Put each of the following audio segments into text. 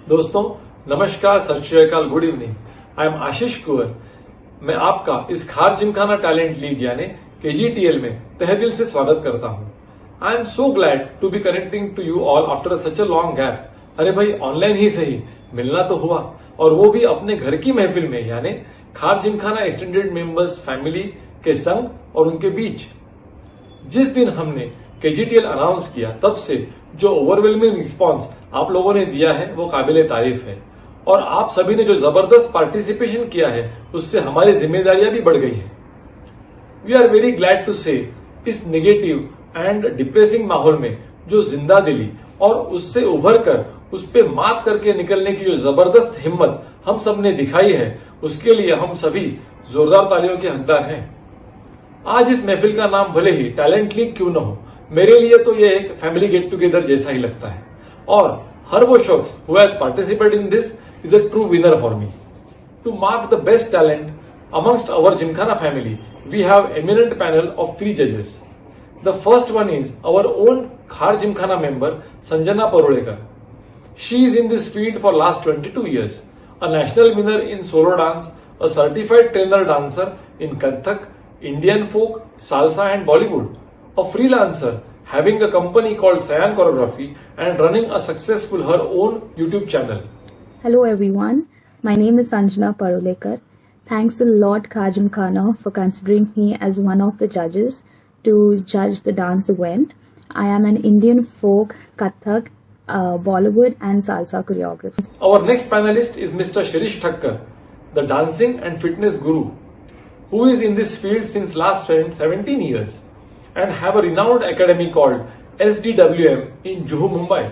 दोस्तों नमस्कार, Sat Sri Akal, good evening. I am Ashish Kunwar. मैं आपका इस खार जिमखाना टैलेंट लीग यानी KGTL में तहे दिल से स्वागत करता हूं। I am so glad to be connecting to you all after such a long gap. अरे भाई, ऑनलाइन ही सही, मिलना तो हुआ, और वो भी अपने घर की महफिल में, यानी खार जिमखाना एक्सटेंडेड मेंबर्स फैमिली के संग और उनके बीच। जिस दिन हमने KGTL अनाउंस किया, तब से जो ओवरवेलमिंग रिस्पॉन्स आप लोगों ने दिया है वो काबिले तारीफ है, और आप सभी ने जो जबरदस्त पार्टिसिपेशन किया है उससे हमारी जिम्मेदारियां भी बढ़ गई हैं। We are very glad to say इस नेगेटिव एंड डिप्रेसिंग माहौल में जो जिंदा दिली और उससे उभर कर उस पर मात करके निकलने की जो जबरदस्त हिम्मत हम सब ने दिखाई है, उसके लिए हम सभी जोरदार तालियों के हकदार हैं। आज इस महफिल का नाम भले ही टैलेंट लीग क्यों न हो, मेरे लिए तो ये एक फैमिली गेट टुगेदर जैसा ही लगता है, और हर वो शख्स who has participated in this is a true winner for me. To mark the best talent amongst our Gymkhana family, we have eminent panel of 3 judges. The first one is our own Khar Gymkhana member Sanjana Parulekar. She is in this field for last 22 years, a national winner in solo dance, a certified trainer dancer in Kathak, Indian folk, salsa and Bollywood, a freelancer having a company called Sayan Choreography and running a successful her own YouTube channel. Hello everyone, my name is Sanjana Parulekar. Thanks a lot Khar Gymkhana for considering me as one of the judges to judge the dance event. I am an Indian folk, Kathak, Bollywood and salsa choreographer. Our next panelist is Mr. Shirish Thakkar, the dancing and fitness guru, who is in this field since last 17 years and have a renowned academy called SDWM in Juhu, Mumbai.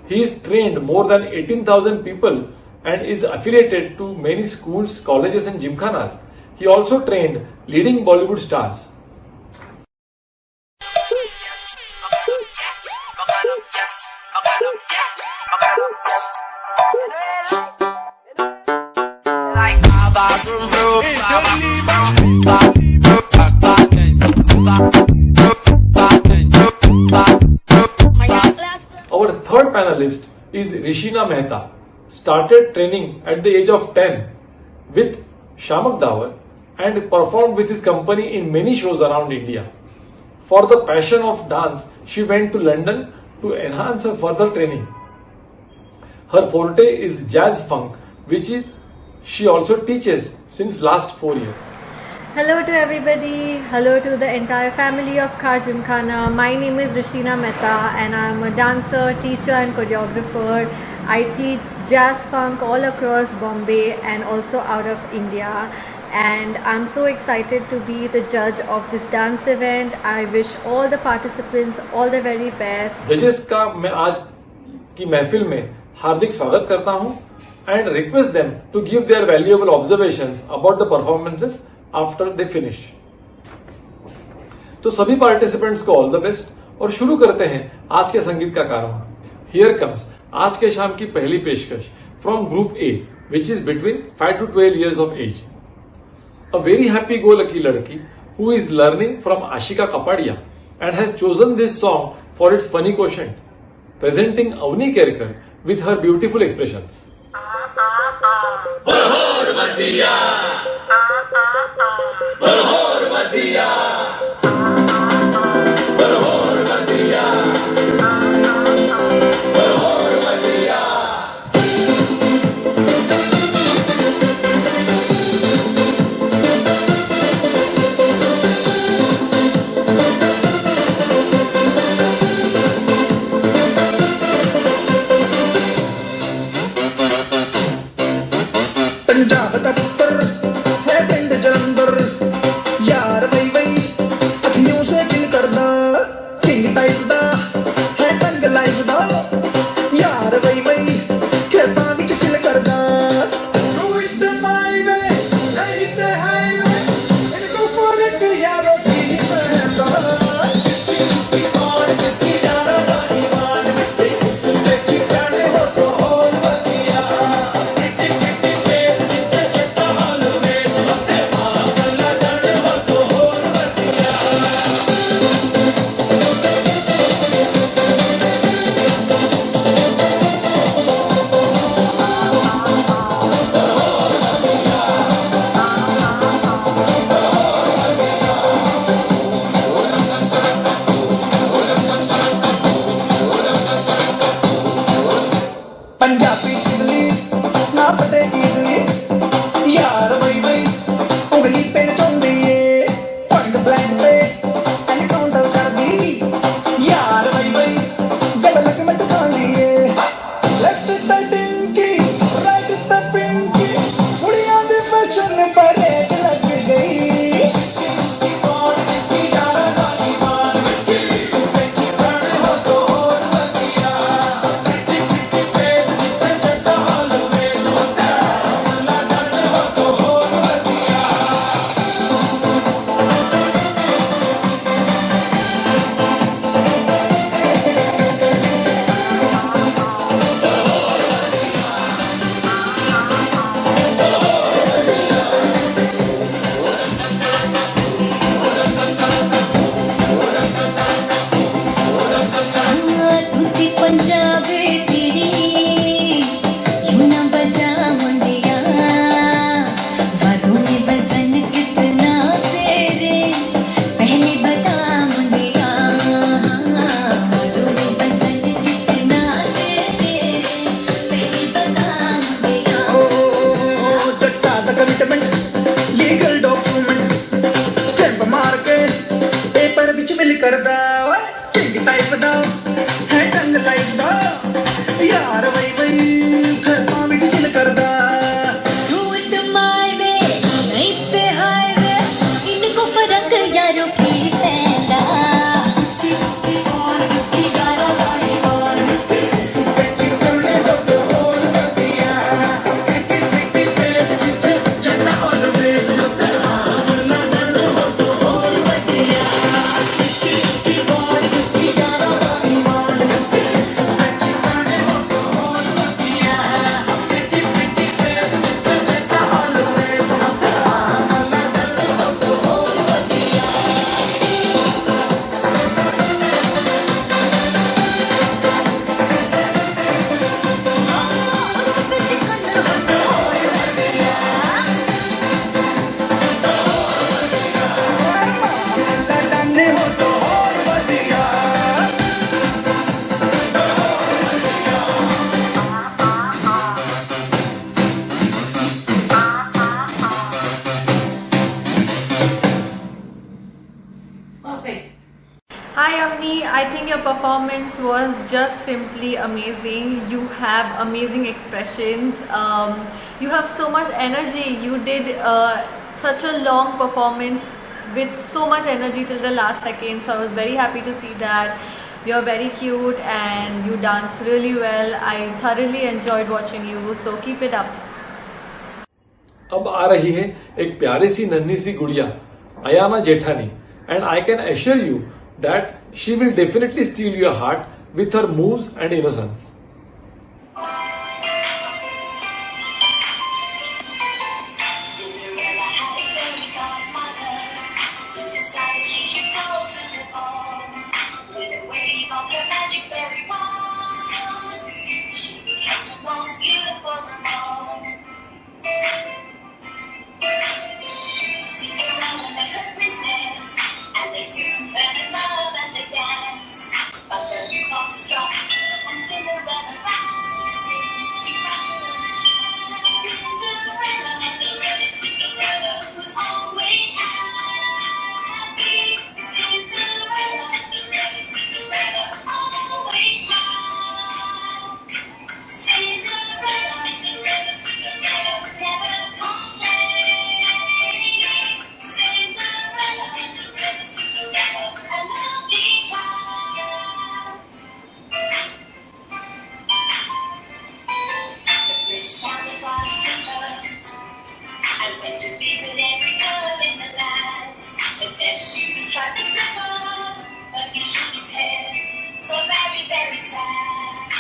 He has trained more than 18,000 people and is affiliated to many schools, colleges and gymkhanas. He also trained leading Bollywood stars. Our third panelist is Rishina Mehta. Started training at the age of 10 with Shamak Dawar and performed with his company in many shows around India. For the passion of dance, she went to London to enhance her further training. Her forte is jazz funk, which is she also teaches since last 4 years. Hello to everybody. Hello to the entire family of Khar Gymkhana. My name is Rishina Mehta and I am a dancer, teacher and choreographer. I teach jazz funk all across Bombay and also out of India. And I'm so excited to be the judge of this dance event. I wish all the participants all the very best. Judges का मैं आज की महफिल में हार्दिक स्वागत करता हूं and request them to give their valuable observations about the performances after they finish. तो सभी पार्टिसिपेंट्स को ऑल द बेस्ट, और शुरू करते हैं आज के संगीत का कारवां। हियर कम्स आज के शाम की पहली पेशकश from group A, which is between 5 to 12 years of age. A very happy go lucky ladki who is learning from Ashika Kapadia and has chosen this song for its funny quotient, presenting Avni Kerkar with her beautiful expressions. Balhor Bandiya, Balhor Bandiya, Balhor Bandiya, Balhor Bandiya. Punjab दा पुत्तर पेड़ दिए point blank पे encounter कर दी यार भाई भाई जब लगमट खा लिए left the dinky right the pinky कुड़ियां दे फैशन पर एक लग गई धुती पंजाबी तेरी यूं ना बजा मुंडिया बातों में वजन कितना तेरे पहले बता मुंडिया बातों में वजन कितना तेरे पहले बता मुंडिया जट्टा the commitment legal document stamp मार के पेपर विच मिल करदा किंग टाइप दा है ढंग लाइफ दा यार वही वही खड़का विच चिल करदा Do it my way, नहीं ते highway, इनको फर्क यारों की पैदा डंडे हो तो और बढ़िया Hi Avni, I think your performance was just simply amazing. You have amazing expressions. You have so much energy. You did such a long performance with so much energy till the last second. So I was very happy to see that. You're very cute and you dance really well. I thoroughly enjoyed watching you. So keep it up. अब आ रही है एक प्यारी सी नन्ही सी गुड़िया अयाना जेठानी and I can assure you that she will definitely steel your heart with her moves and innocence Cinderella had a very godmother who decided she should go to the ball with a wave of her magic fairy wand. She became the most beautiful of all. Cinderella met her prince there, and they soon fell in love as they danced. But the clock struck, and Cinderella passed. She crossed her own chance. Cinderella, Cinderella was always happy. Cinderella, Cinderella always smiled. Cinderella, never complained. Cinderella, a lovely child. The prince found a blossom and went to visit every girl in the land. The stepsisters tried to slip up, but he shook his head, so very, very sad.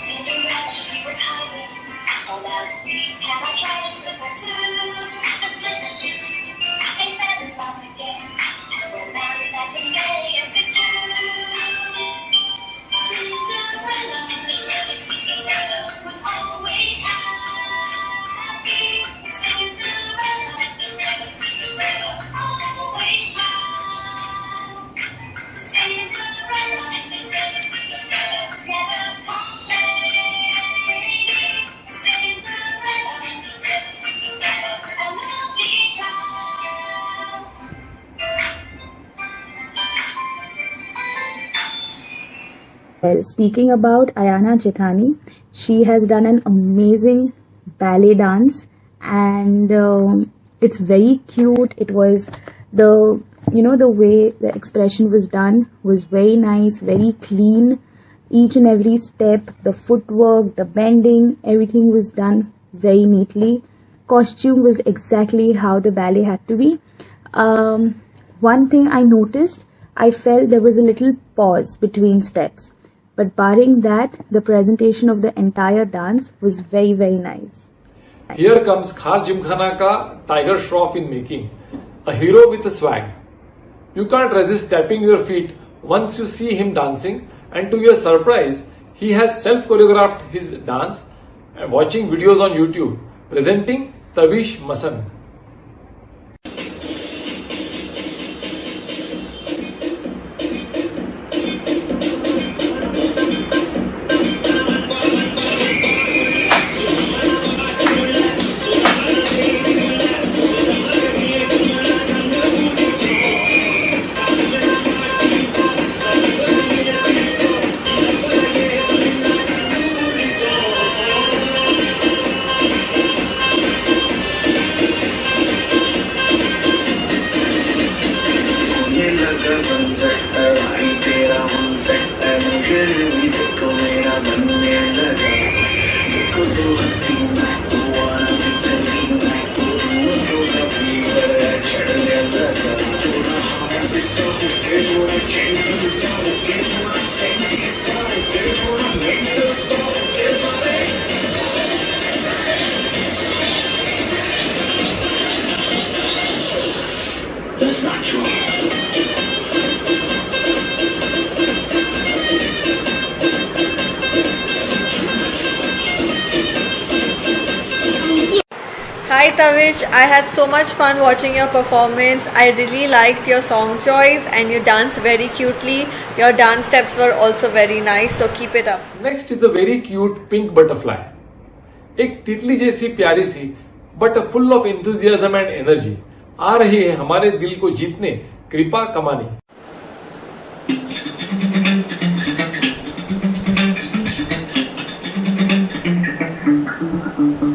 Cinderella, she was hiding. Oh, now please, can I try to slip her too? A slip and bit. They fell in love again, and were married that same day. Yes, it's true. Cinderella was always happy. Cinderella always smiled. Cinderella never complained. Cinderella Well, speaking about Ayana Jethani, she has done an amazing ballet dance, and it's very cute. It was the the way the expression was done was very nice, very clean. Each and every step, the footwork, the bending, everything was done very neatly. Costume was exactly how the ballet had to be. One thing I noticed, I felt there was a little pause between steps. But barring that, the presentation of the entire dance was very, very nice. Here comes Khar Gymkhana ka Tiger Shroff in making. A hero with a swag. You can't resist tapping your feet once you see him dancing, and to your surprise, he has self-choreographed his dance, watching videos on YouTube, presenting Tavish Masan. Hi Tavish, I had so much fun watching your performance. I really liked your song choice and you danced very cutely. Your dance steps were also very nice, so keep it up. Next is a very cute pink butterfly. एक तितली जैसी प्यारी सी but full of enthusiasm and energy आ रही है हमारे दिल को जीतने कृपा कमानी.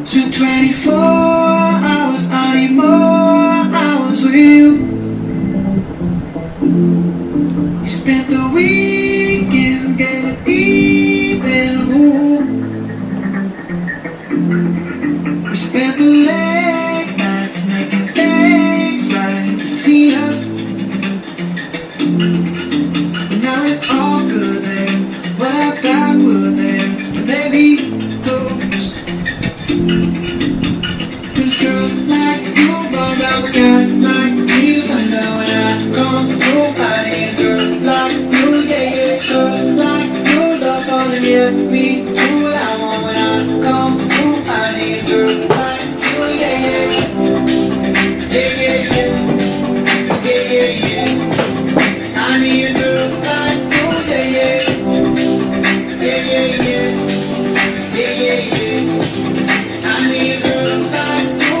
It's been 24 hours, I need more hours with you. You spent the weekend getting even who. We spent the late nights making things right between us. And now it's all good, babe. What that would, babe, would they be close? Cause girls like you run around with guys like me. So now when I come through, I need a girl like you, yeah, yeah. Girls like you love falling, yeah. Me do what I want when I come through. I need a girl like you, yeah, yeah. Yeah, yeah, yeah. Yeah, yeah, yeah. I need a girl like you, yeah, yeah. Yeah, yeah, yeah. Yeah, yeah, yeah. I need a girl like you.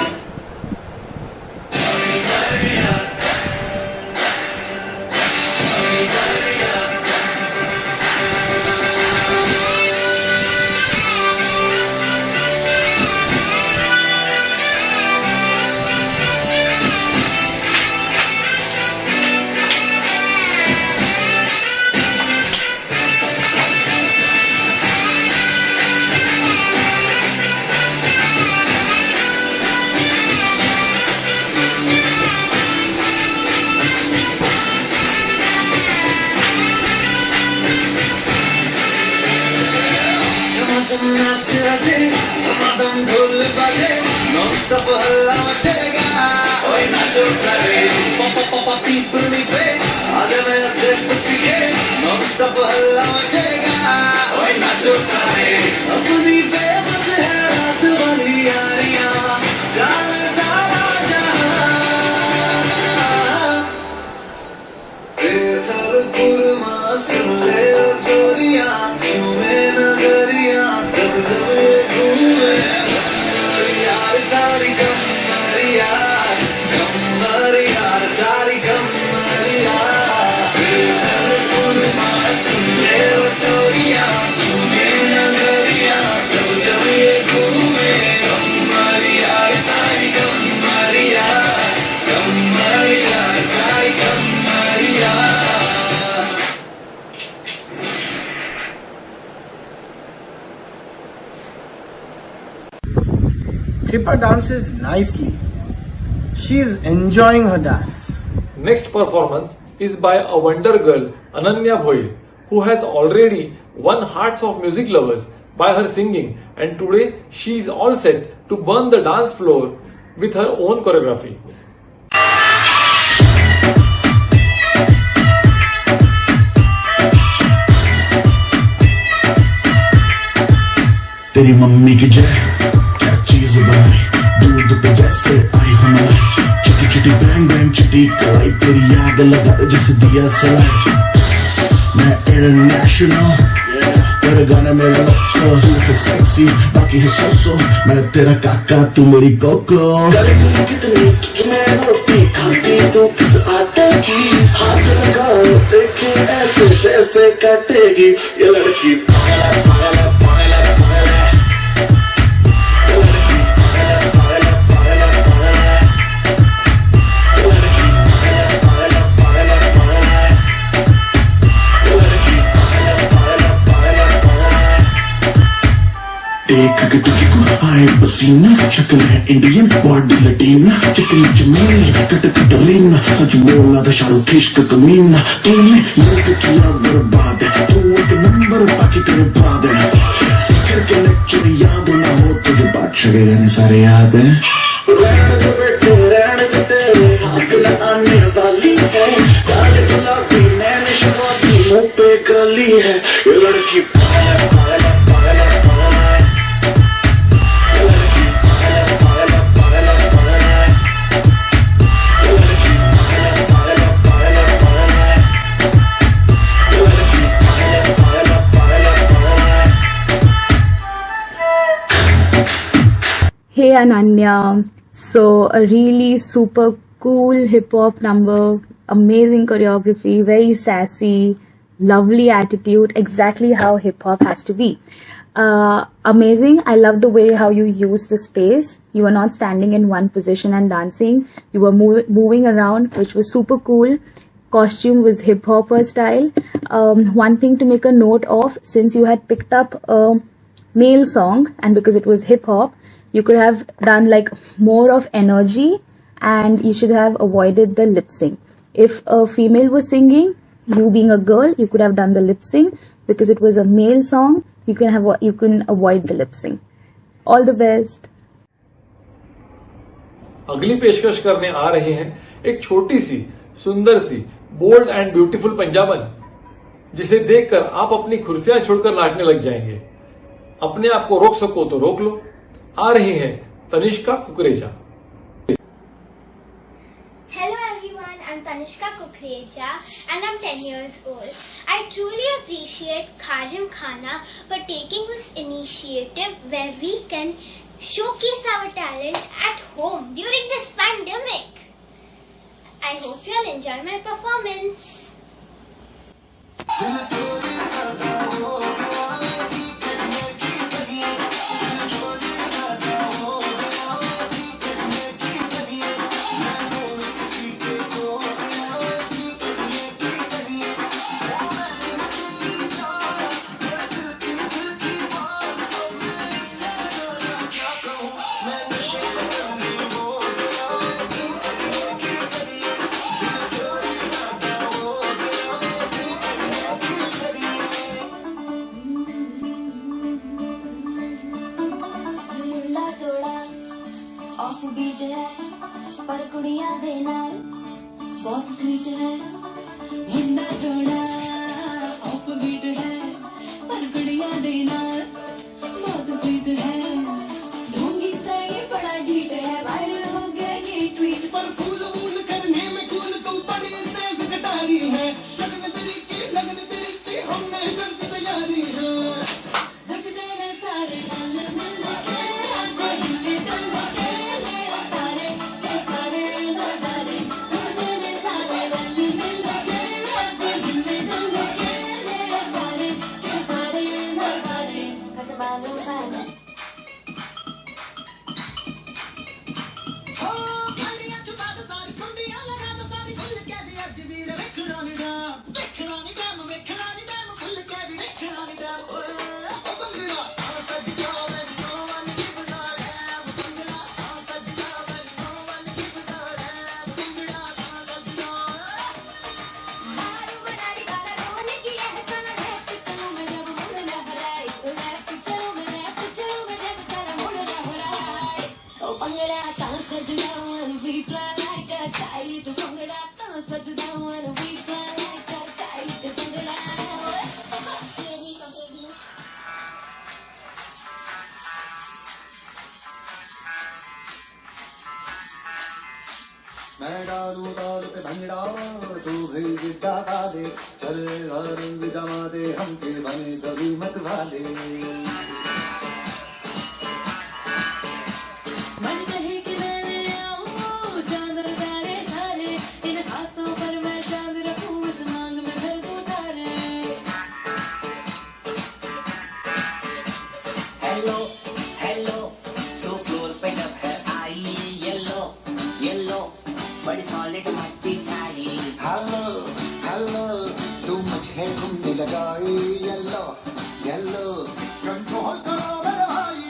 नाचे मदम ढोल बजे non-stop हल्ला मचेगा ओए नाचो सारे पापा पापा पीपली पे आज मैं स्टेप सीखे नॉनस्टॉप हल्ला मचेगा ओए नाचो सारे अपनी फेमस है रात वाली यारियां जाने सारा जहां बेथलपुर मां सुन ले ओ चोरियां झूमे नगरियां जब जब ये घूमे यार तारी कमरिया कमरिया तारी कमरिया बेथलपुर मां सुन ले ओ चोरियां Kripa dances nicely. She is enjoying her dance. Next performance is by a wonder girl, Ananya Bhoir, who has already won hearts of music lovers by her singing, and today she is all set to burn the dance floor with her own choreography. तेरी mummy की जय, क्या चीज बनाई, दूध पे जैसे आई हमारी, चिटी चिटी बैंग बैंग चिटी कलाई, तेरी याद लगा जैसे दिया सलाई। मैं इंटरनेशनल, तेरे गाने मेरे लोको, तू है सेक्सी बाकी है सोसो, मैं तेरा काका तू मेरी कोको। गर्मी कितनी तुझमें रोटी खाती तू किस आटे की, हाथ लगाओ देखे ऐसे जैसे काटेगी ये लड़की। पागल है पागल है पागल है पागल है, ये लड़की पागल है पागल है पागल है पागल है, ये लड़की पागल है पागल है पागल है पागल है, ये लड़की पागल है पागल है पागल है पागल है। देख के तुझको आए पसीना, शक्ल है इंडियन बॉडी लटीना, चिकनी जमीन कट कटरीना, सच बोला था शाहरुख इश्क कमीना। तूने ये किया बर्बाद है, तू एक नंबर बाकी तेरे बाद है। टीचर के लेक्चर याद ना हो तुझे, बादशाह के गाने सारे याद है। रहने दे बेटे रहने दे, तेरे हाथ न आने वाली है, काले गुलाबी नैन शराबी मुंह पे गली है, ये लड़की पागल है पागल है पागल है पागल है, ये लड़की पागल है पागल है पागल है पागल है, ये लड़की पागल है पागल है पागल है पागल है, ये लड़की पागल है पागल है पागल है पागल है। Hey Ananya, so a really super cool hip hop number, amazing choreography, very sassy, lovely attitude, exactly how hip hop has to be. Amazing. I love the way how you use the space. You were not standing in one position and dancing. You were moving around, which was super cool. Costume was hip hopper style. One thing to make a note of, since you had picked up a male song and because it was hip hop, you could have done like more of energy and you should have avoided the lip sync. If a female was singing, you being a girl, you could have done the lip sync. Because it was a male song, you can avoid the lip sync. All the best. अगली पेशकश करने आ रहे हैं एक छोटी सी, सुंदर सी, bold and beautiful पंजाबन, जिसे देखकर आप अपनी कुर्सियां छोड़कर नाचने लग जाएंगे। अपने आप को रोक सको तो रोक लो। आ रही हैं Tanishka Kukreja. Hello everyone, I'm Tanishka Kukreja and I'm 10 years old. I truly appreciate Kharjim Khana for taking this initiative where we can showcase our talent at home during this pandemic. I hope you'll enjoy my performance. Beat है पर कुड़िया दे नाल बहुत sweet है, मुन्ना थोड़ा off beat है पर कुड़िया दे नाल बहुत स्वीट है, ढोंगी सही बड़ा ढीठ है, वायरल हो गया ये ट्वीट पर फूल वूल करने में कूल तू बड़ी तेज कटारी है, शगन तेरी की लगन तेरी की हमने कर दी तैयारी है, नच देने सारे गाने मिल के आज हिले दल के मैं डालू ताल पे भंगड़ा तू भी गिद्दा खा दे चल रंग जमा दे हमके बने सभी मत वाले मन कहे कि मैंने आऊं चांद तारे सारे इन हाथों पर मैं चांद रखूं इस मांग में भर दूं तारे हेलो हेलो तो फ्लोर पे जब है आई येलो येलो बड़ी सॉलिड मस्ती छाई हेलो हेलो तू मुझे घूमने लगाई येलो येलो कंट्रोल करो मेरे भाई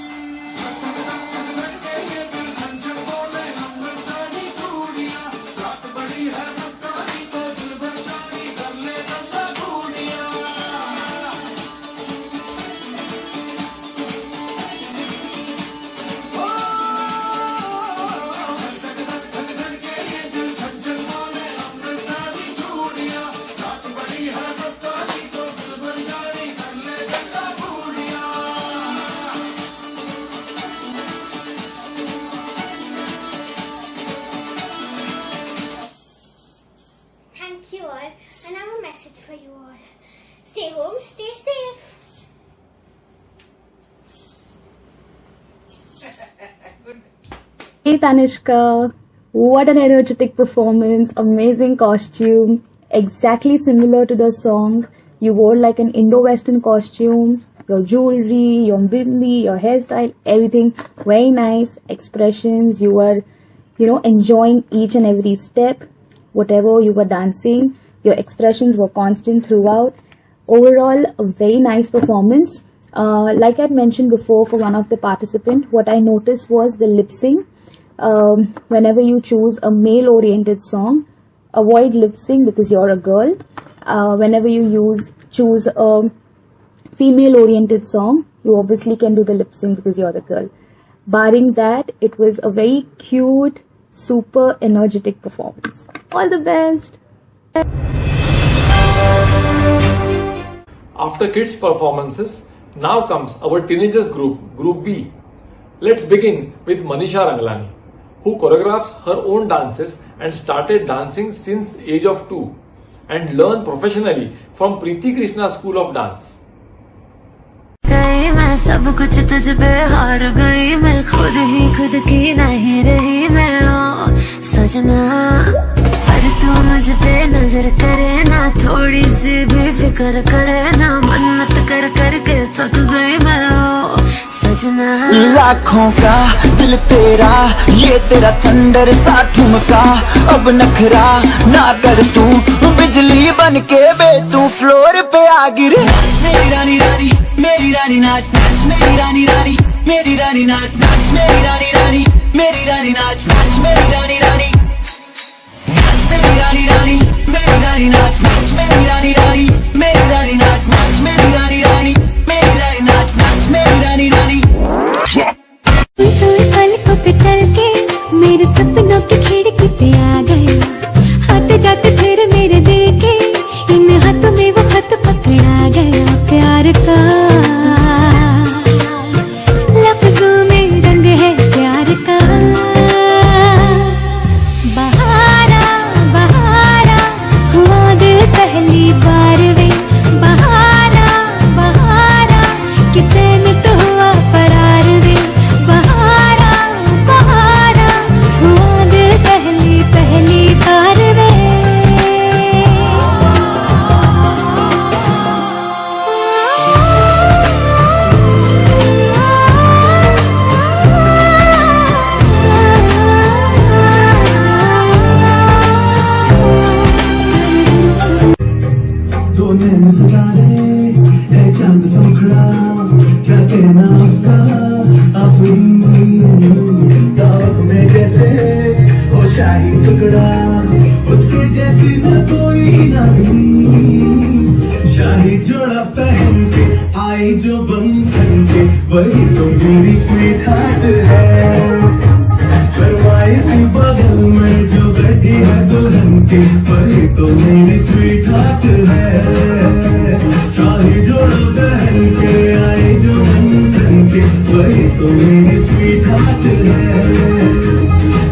Thank you all, and I have a message for you all. Stay home, stay safe. Hey Tanishka, what an energetic performance, amazing costume, exactly similar to the song. You wore like an Indo-Western costume, your jewelry, your bindi, your hairstyle, everything very nice, expressions, you were, enjoying each and every step, whatever you were dancing, your expressions were constant throughout. Overall, a very nice performance. Like I mentioned before for one of the participants, what I noticed was the lip sync. Whenever you choose a male oriented song, avoid lip sync because you're a girl. Whenever you choose a female oriented song, you obviously can do the lip sync because you're the girl. Barring that, it was a very cute, super energetic performance. All the best. After kids' performances, now comes our teenagers group, Group B. Let's begin with Manisha Ranglani, who choreographs her own dances and started dancing since age of 2 and learned professionally from Preeti Krishna School of Dance. गई मैं सब कुछ तुझ पे हार गई मैं खुद ही खुद की नहीं रही मैं ओ सजना पर तू मुझ पे नजर करे ना थोड़ी सी भी फिक्र करे ना मन्नत कर कर के थक गई मैं ओ सजना लाखों का दिल तेरा ये तेरा थंडर सा ठुमका अब नखरा ना कर तू बिजली बन के बे तू फ्लोर पे आ गिरे मेरी रानी रानी मेरी रानी नाच नाच मेरी रानी रानी मेरी रानी नाच नाच मेरी रानी रानी मेरी रानी नाच नाच मेरी रानी रानी नाच मेरी रानी रानी मेरी रानी नाच नाच मेरी रानी रानी मेरी रानी नाच नाच मेरी रानी रानी मेरी रानी नाच नाच मेरी रानी रानी पलकों पे चल के मेरे सपनों की खिड़की पे आ गए आते जाते फिर मेरे दिल के इन हाथों में वो खत पकड़ा गया प्यार का लफ्जों में रंग है प्यार का बहारा बहारा हुआ दिल पहली बार वे बहारा बहारा कि चैन तो हुआ फरार वे बहारा बहारा हुआ दिल पहली बार वे दो नैन सितारे है चांद संखड़ा क्या कहना उसका आफरी दावत में जैसे हो शाही टुकड़ा उसके जैसी न कोई नाज़नीन शाही जोड़ा पहन के आई जो बंधन के वही तो मेरी स्वीट हार्ट है फरमाइश है दुल्हन के वही तो मेरी स्वीट हार्ट है। शाही जोड़ा बहन के आए जो बंधन के वही तो मेरी स्वीट हार्ट है।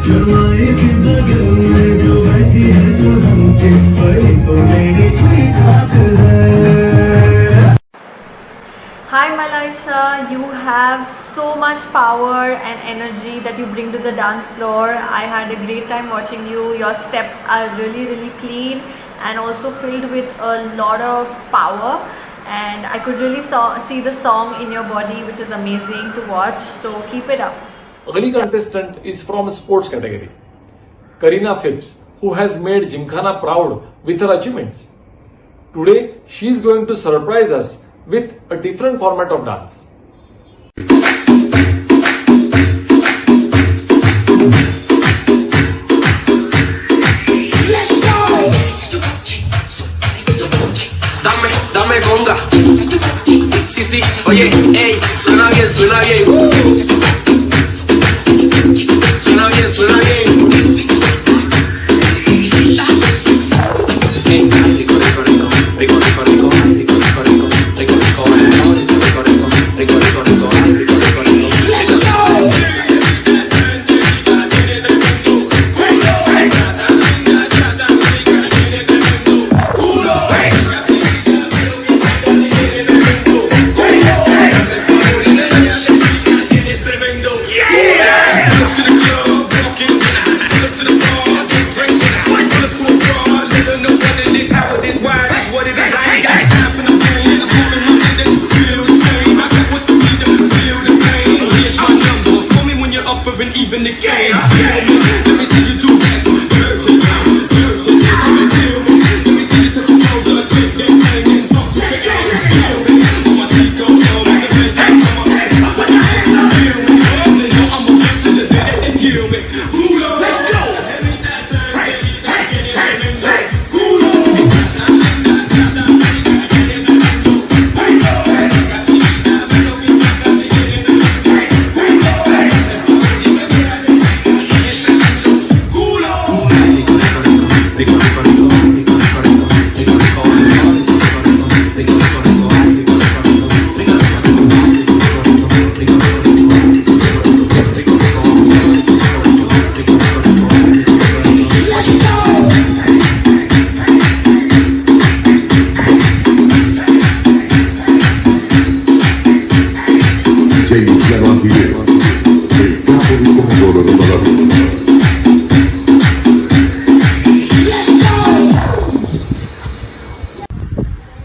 शर्माई सी बगल में जो बैठी है दुल्हन के वही तो मेरी स्वीट हार्ट है। Hi Malaisha, you have so much power and energy that you bring to the dance floor. I had a great time watching you. Your steps are really clean and also filled with a lot of power, and I could really see the song in your body, which is amazing to watch. So keep it up. Early contestant is from sports category. Kareena Phipps, who has made Gymkhana proud with her achievements. Today, she is going to surprise us with a different format of dance. Dame conga. Sí, oye, ey, suena bien, suena bien. Suena bien, suena bien. Ey, rico, rico, rico, rico, rico, rico, rico, rico, rico, rico, rico, rico, rico, rico, rico, rico, even exchange. Let me see you do that. Let me see you touch your toes, shake that thing and talk to your ass. On my feet go low, make the bed down, come on. Feel me, they know I'm a bitch in the day they kill me. Let's go.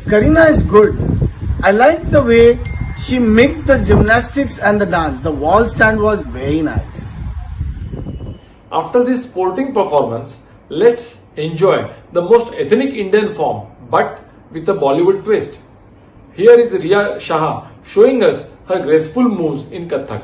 Kareena is good. I like the way she mixed the gymnastics and the dance. The wall stand was very nice. After this sporting performance, let's enjoy the most ethnic Indian form, but with a Bollywood twist. Here is Riya Shah showing us her graceful moves in Kathak.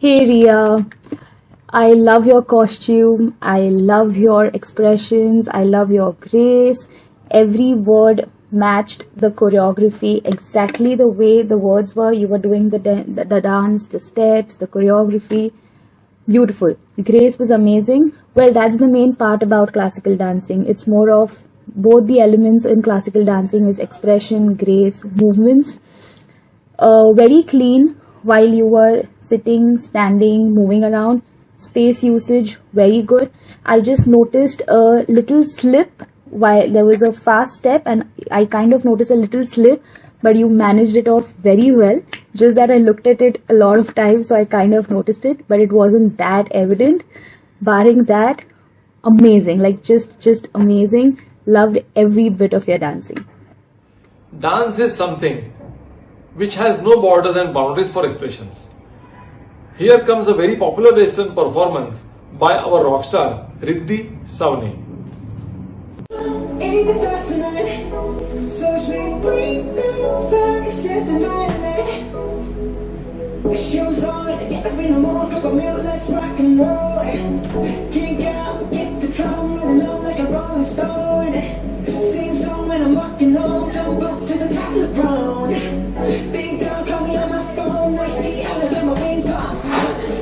Hey Ria, I love your costume. I love your expressions. I love your grace. Every word matched the choreography exactly the way the words were. You were doing the dance, the steps, the choreography. Beautiful. The grace was amazing. Well, that's the main part about classical dancing. It's more of both the elements in classical dancing is expression, grace, movements. Very clean while you were sitting, standing, moving around. Space usage, very good. I just noticed a little slip while there was a fast step, and I kind of noticed a little slip, but you managed it off very well. Just that I looked at it a lot of times, so I kind of noticed it, but it wasn't that evident. Barring that, amazing, like just amazing. Loved every bit of your dancing. Dance is something which has no borders and boundaries for expressions. Here comes a very popular Western performance by our rock star Riddhi Savne. Shoes on, get up in the morning, cup of milk, let's rock and roll. Kick out, get the drum rolling on like a rolling stone. Sing song when I'm walking home, jump up to the top of the brown. Big girl, call me on my phone, nice tea, I live in my wing pop.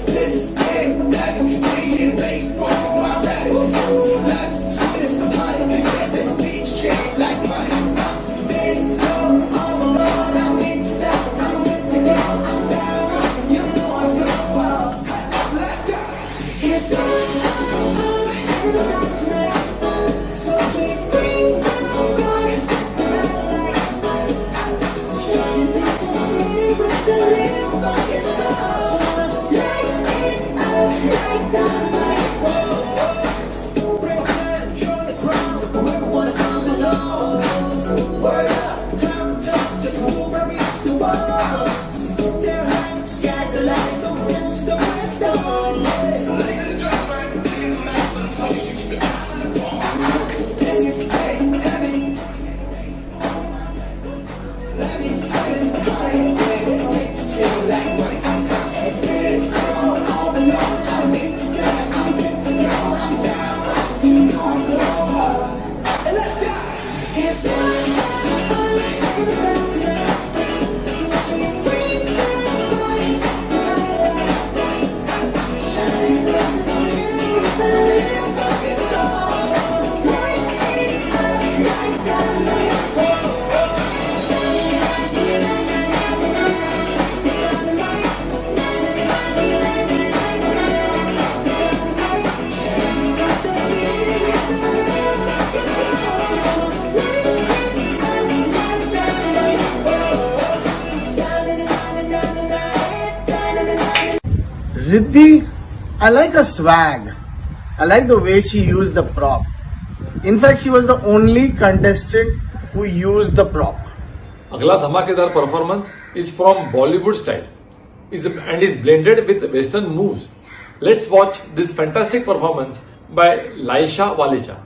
This is game, back and we hit baseball, I'm ready. Let's try this party, get this beach shake like money. This is all alone, I'm into that, I'm good to go. I'm down, you know I go well. Let's go. It's all in the stars tonight. So we bring the fire, set the light. Shining through the city with the little fucking soul. So light it up like dynamite. Bring a friend, join the crowd. Whoever wanna come along. Word up, time to talk, just move and reach the wall. Down high, sky's the limit, so dance to the rest of all. This is heaven. Let me tell this party, let's make the chill like money. This all alone, I'm into that, I'm good to go, I'm down, you know I'm good. And let's go. It's all in the stars tonight. So we bring the fire, set the light. Shining through the city with the little fucking soul. Light it up like dynamite. Riddhi, I like her swag. I like the way she used the prop. In fact, she was the only contestant who used the prop. अगला धमाकेदार performance is from Bollywood style and is blended with Western moves. Let's watch this fantastic performance by Laisha Walecha.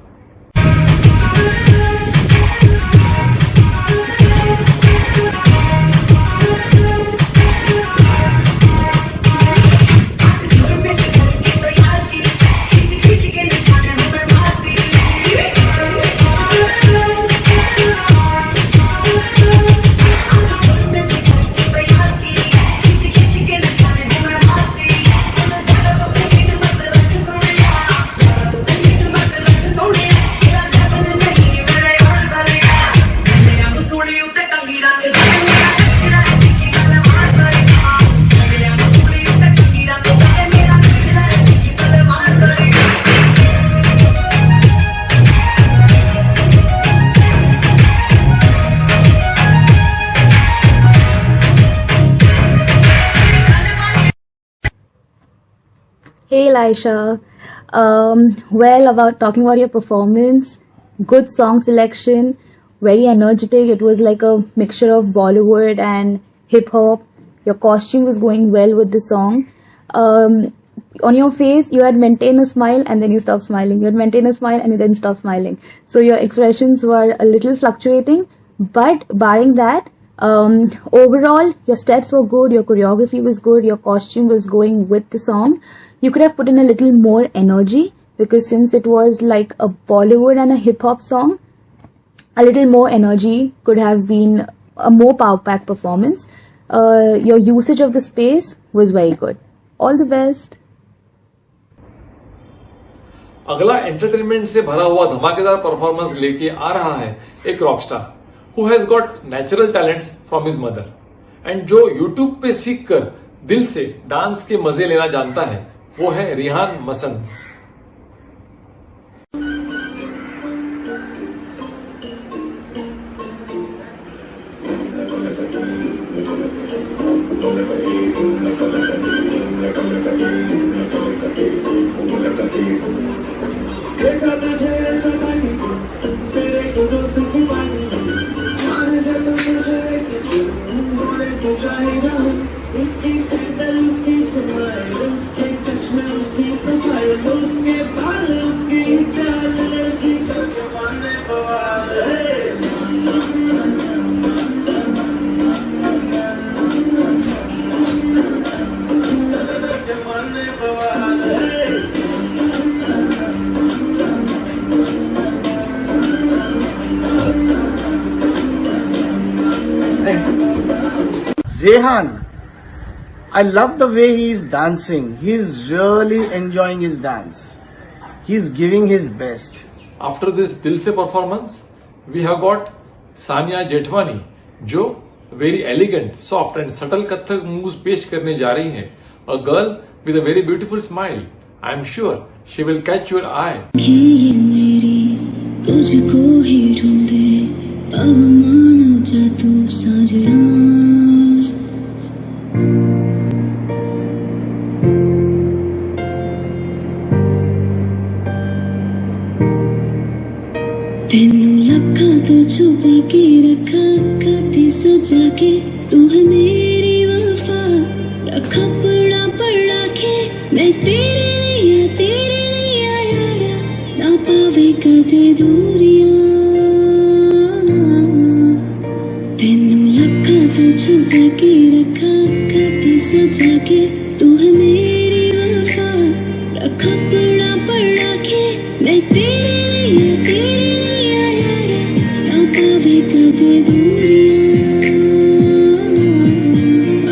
Hey Laisha, about talking about your performance, good song selection, very energetic. It was like a mixture of Bollywood and hip hop. Your costume was going well with the song. On your face, you had maintained a smile and then you stopped smiling. You had maintained a smile and you then stopped smiling. So your expressions were a little fluctuating, but barring that, Overall, your steps were good, your choreography was good, your costume was going with the song. You could have put in a little more energy, because since it was like a Bollywood and a hip hop song, a little more energy could have been a more power packed performance. Your usage of the space was very good. All the best. अगला entertainment से भरा हुआ धमाकेदार performance लेके आ रहा है एक Rockstar who has got natural talents from his mother and जो यूट्यूब पे सीखकर दिल से डांस के मजे लेना जानता है वो है Rihan Masand. Rehan, I love the way he is dancing. He is really enjoying his dance. He is giving his best. After this दिल से performance, we have got Sania Jethwani जो very elegant, soft and subtle Kathak moves पेश करने जा रही है। A girl with a very beautiful smile. I am sure she will catch your eye. ये मेरी तुझको ही ढूंढे अब मान जा तू साजना तेनू लखा तो छुपा के रखा खाते सजा के तू है मेरी वफा रखा पड़ा पड़ा के मैं तेरे लिया यारा ना पावे कदे दूरियां तेनू लखा तो छुपा के रखा खाते सजा के तू है मेरी वफा रखा पड़ा पड़ा के मैं तेरे लिया यारा ना पावे कदे दूरियां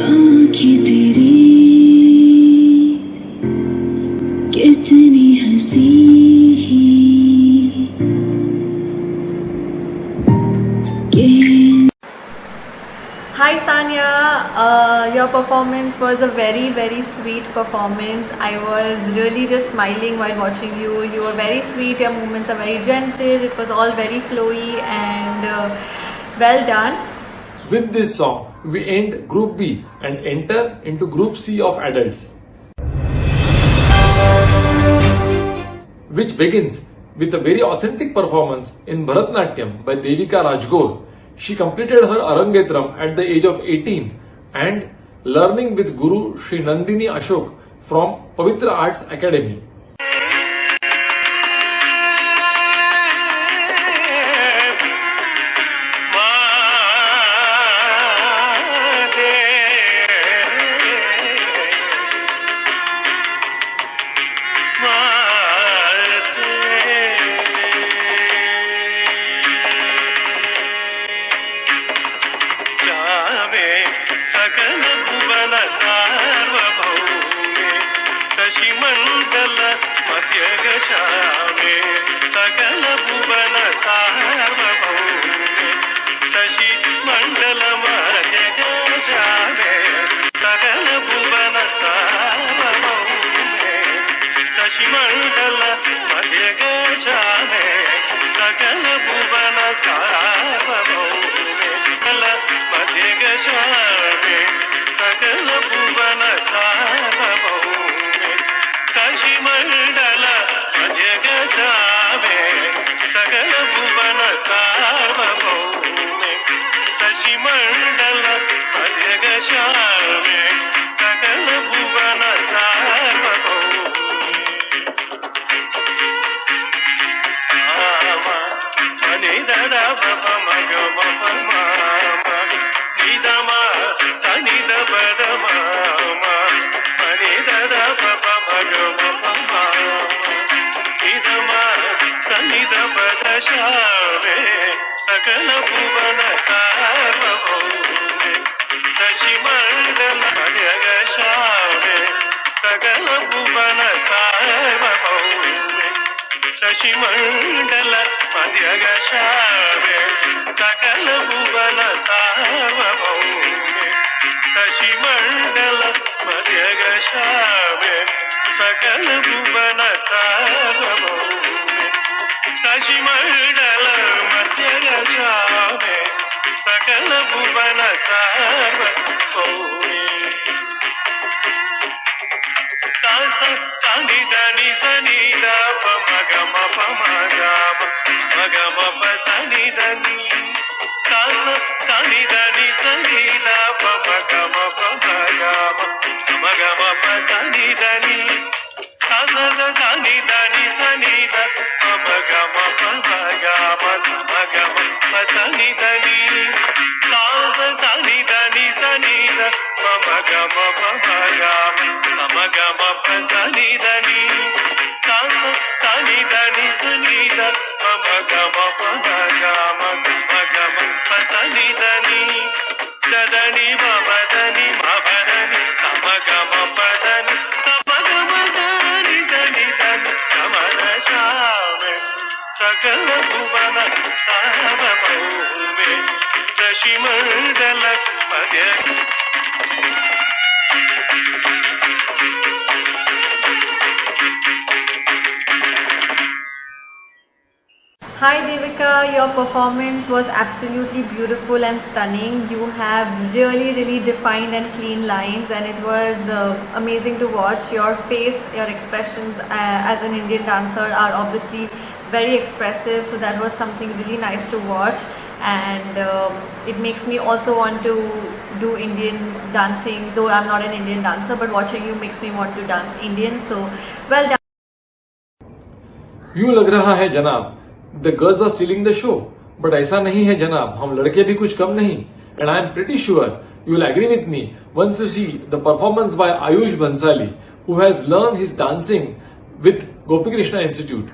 आँखें तेरी कितनी हंसी के Hi Sanya, your performance was a very sweet performance. I was really just smiling while watching you. You were very sweet, your movements are very gentle, it was all very flowy and well done. With this song, we end Group B and enter into Group C of adults, which begins with a very authentic performance in Bharatnatyam by Devika Rajgor. She completed her Arangetram at the age of 18 and learning with Guru Sri Nandini Ashok from Pavitra Arts Academy. सकल भुवन सार्वभौमे शशिमण्डल मध्यगशामे सकल भुवन सार्वभौमे शशिमण्डल मध्यगशामे सकल भुवन सार्वभौमे शशिमण्डल मध्यगशामे सकल भुवन सार्वभौमे मध्यगशामे सकल भुवन सार्वभौमे शशिमण्डल मध्यगशामे सकल भुवन सार्वभौमे शशिमण्डल मध्यगशामे सकल भुवन सार्वभौमे the म म पनि द द प प म ग म प म नि द म स नि द प द श रे सकल भुवन सार्वभौमे शशि मंडल मध्य ग श रे सकल भुवन सार्वभौमे शशि मंडल मध्य ग श रे सकल भुवन सार्वभौमे शशि मंडल मध्य ग श रे सकल भुवन सार्वभौमे शशि मंडल मध्य ग श रे सकल भुवन सार्वभौमे सा सा सा नि द नि स नि द प म ग म प म ग म ग म प स नि द नि सा सा सा नि द नि स नि द प म ग म प म ग म ग म प स नि द नि सा सा सा सा नि द नि स नि द प म ग म प म ग म ग म प स नि द नि सा सा सा नि द नि स नि द प म ग म प म ग म ग म प स नि द नि सा सा सा नि द नि स नि द प म ग म प म ग म प स नि द नि द द नि म प द नि म प द नि स म ग म प द नि स म ग म द नि द नि द नि स म द श रे सकल भुवन सार्वभौमे शशि मंडल मध्य Hi Devika, your performance was absolutely beautiful and stunning. You have really defined and clean lines, and it was amazing to watch. Your face, your expressions as an Indian dancer are obviously very expressive, so that was something really nice to watch. And it makes me also want to do Indian dancing, though I'm not an Indian dancer, but watching you makes me want to dance Indian. So well done. यूं लग रहा है जनाब the girls are stealing the show, but ऐसा नहीं है जनाब, हम लड़के भी कुछ कम नहीं. And I am pretty sure you will agree with me once you see the performance by Ayush Bansali, who has learn his dancing with Gopi Krishna institute.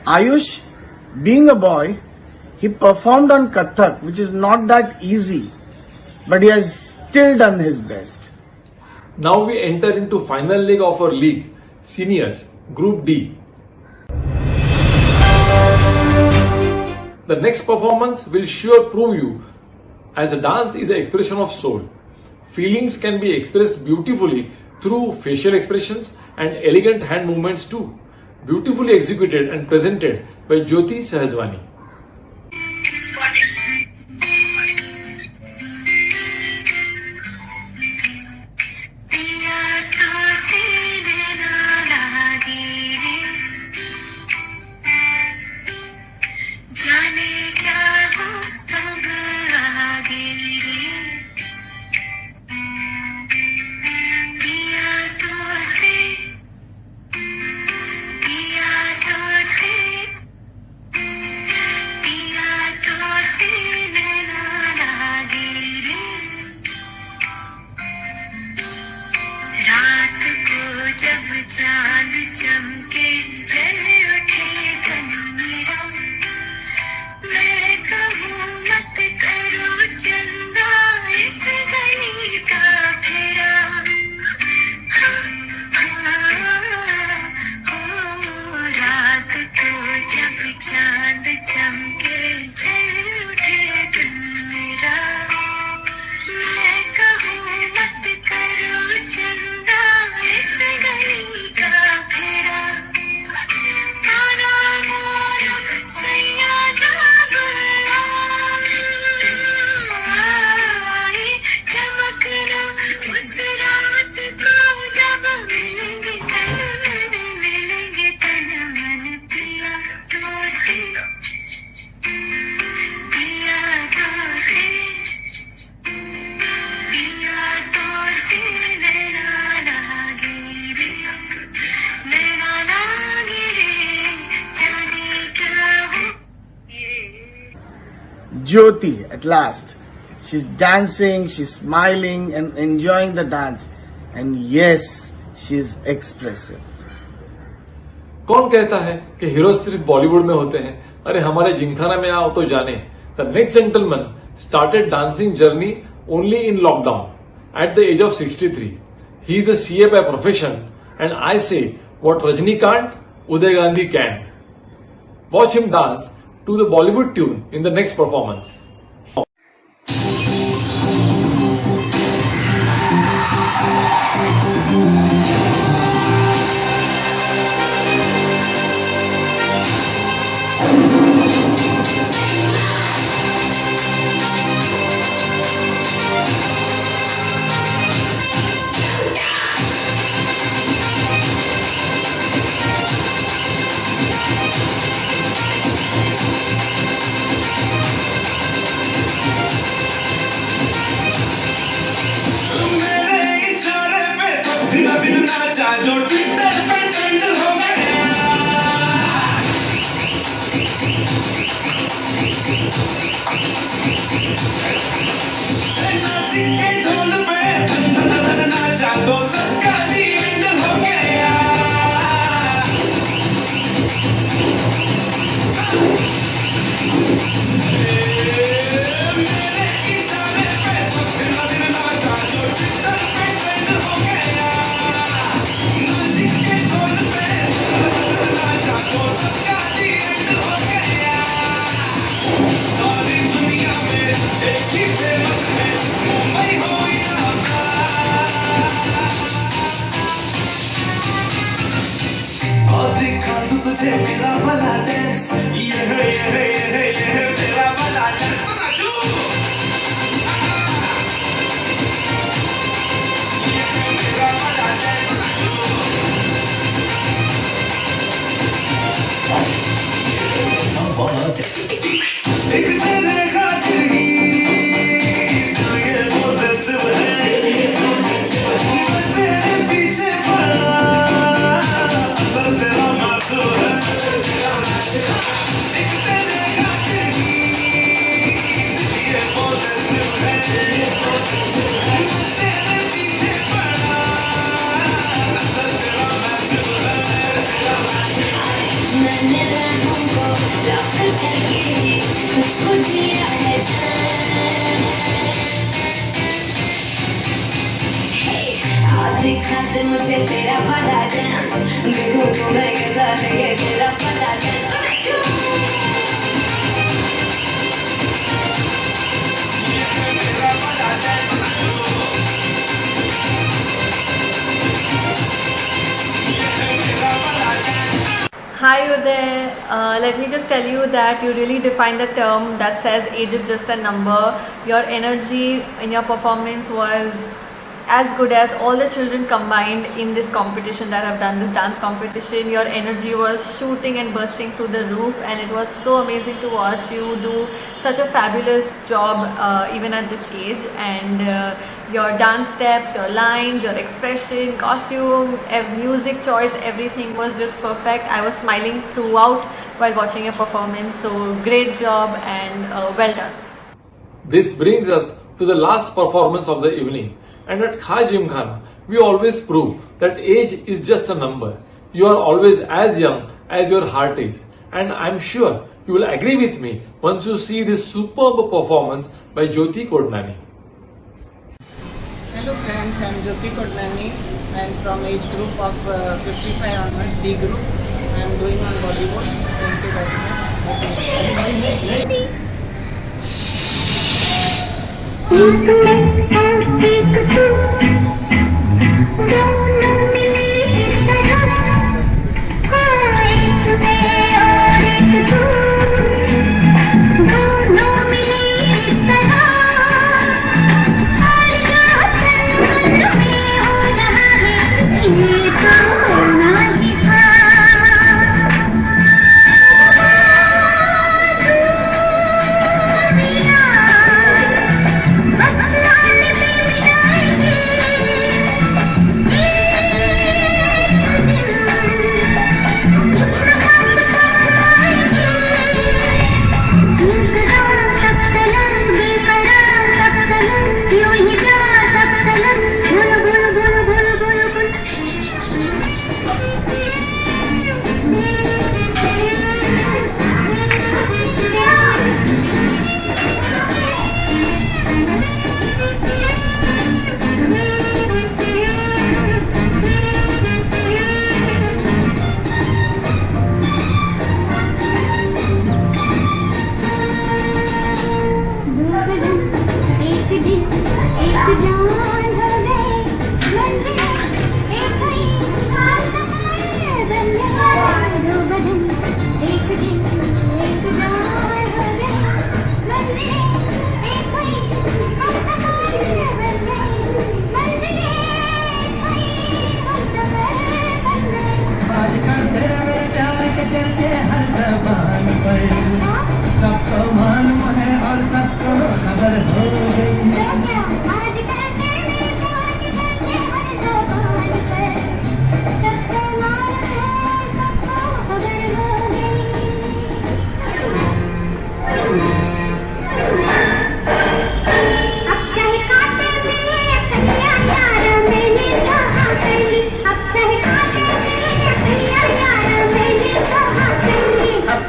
Ayush, being a boy, he performed on Kathak, which is not that easy, but he has still done his best. Now we enter into final leg of our league, Seniors, Group D. The next performance will sure prove you as a dance is an expression of soul. Feelings can be expressed beautifully through facial expressions and elegant hand movements too. Beautifully executed and presented by Jyoti Sahaswani. चांद चमके जल उठे तन मेरा, मैं कहूँ मत करो चंदा इस गली का फेरा। रात को जब चांद चमके जल उठे तन मेरा, मैं कहूँ मत करो चंदा इस गली Jyoti, at last. She's dancing, she's smiling and enjoying the dance. And yes, she's expressive. कौन कहता है कि हीरो सिर्फ बॉलीवुड में होते हैं? अरे हमारे जिमखाना में आओ तो जाने. The next gentleman started dancing journey only in lockdown at the age of 63. He is a CA by profession and I say what Rajni can't, Uday Gandhi can. Watch him dance to the Bollywood tune in the next performance. दिखा दे मुझे तेरा वाला dance देखूं तो मैं कैसा है ये तेरा वाला Hi Uday, let me just tell you that you really define the term that says age is just a number. Your energy in your performance was as good as all the children combined in this competition that have done this dance competition. Your energy was shooting and bursting through the roof, and it was so amazing to watch you do such a fabulous job even at this age. And your dance steps, your lines, your expression, costume, music choice, everything was just perfect. I was smiling throughout while watching your performance. So great job and well done. This brings us to the last performance of the evening. And at Khar Gymkhana, we always prove that age is just a number. You are always as young as your heart is. And I'm sure you will agree with me once you see this superb performance by Jyoti Kodnani. Hello friends, I am Jyoti Kodnani. I am from age group of 55 onwards, D group. I am doing on Bollywood. Thank you very much.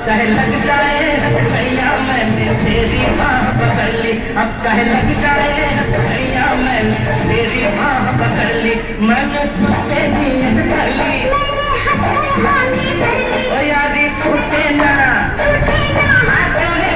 चाहे लग जाए भैया मैंने तेरी बाह पकड़ ली, अब चाहे लग जाए भैया मैंने तेरी बाह पकड़ ली, मैंने तुझसे नींद कर ली, ओ यारी छूटे ना तेरी बाह पकड़ ली।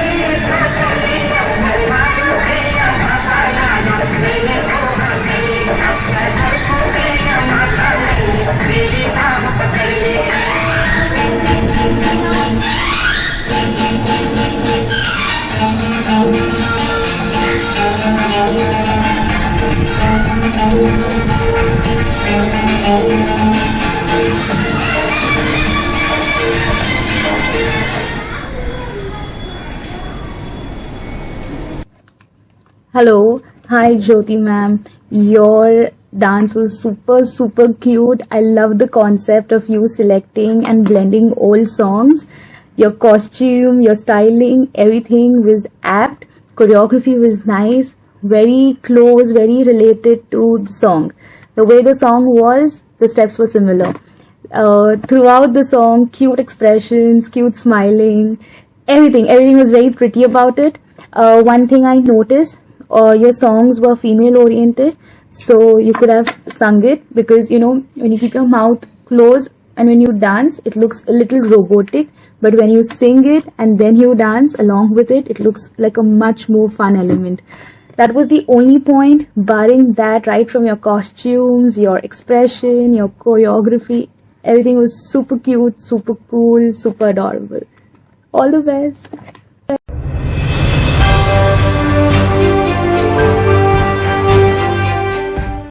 Hello, hi Jyoti ma'am. Your dance was super cute. I love the concept of you selecting and blending old songs. Your costume, your styling, everything was apt. Choreography was nice, very close, very related to the song. The way the song was, the steps were similar. Throughout the song, cute expressions, cute smiling, everything was very pretty about it. One thing I noticed, your songs were female oriented, so you could have sung it, because when you keep your mouth closed and when you dance, it looks a little robotic, but when you sing it and then you dance along with it, it looks like a much more fun element. That was the only point. Barring that, right from your costumes, your expression, your choreography, everything was super cute, super cool, super adorable. All the best.